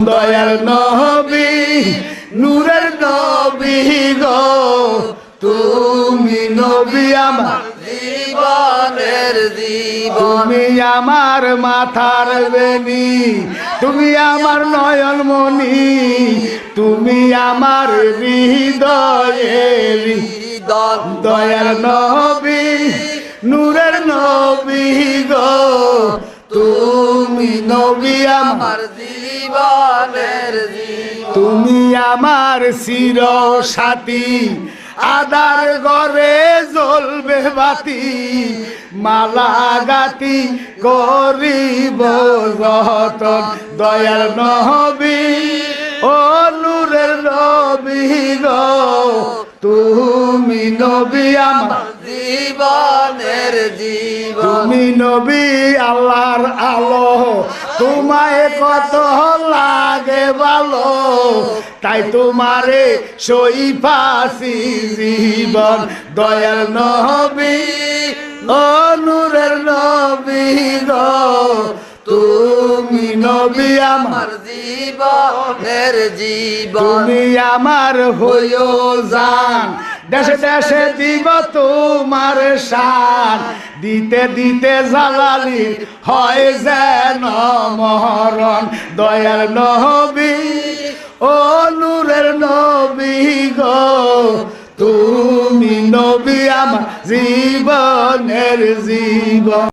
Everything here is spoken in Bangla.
দয়াল নবী নূরের নবী গো তুমি নবী আমার জীবনের জীবন তুমি আমার মাথার বেনি তুমি আমার নয়ন মনি তুমি আমার হৃদয়ের দয়াল নবী নূরের নবী গো তুমি নবী আমার জীবনের জীবন তুমি আমার চির সাথী আদার ঘরে জ্বলবে বাতি মালা গাতি করিব যতন দয়াল নবী ও নূরের নবী গো তুমি নবী আমার জীবনের জীবন তুমি নবী আল্লাহর আলো তোমায় কত লাগে ভালো তাই তোমারে সই পাসি জীবন দয়াল নবী ও নূরের নবী গো তুমি নবী আমার জীবনের জীবন তুমি আমার হইও জান দেশে দেশে দিব তোমার শান দিতে দিতে জালালি হয় যেন মরণ দয়াল নবী ও নূরের নবী গো তুমি নবী আমার জীবনের জীবন।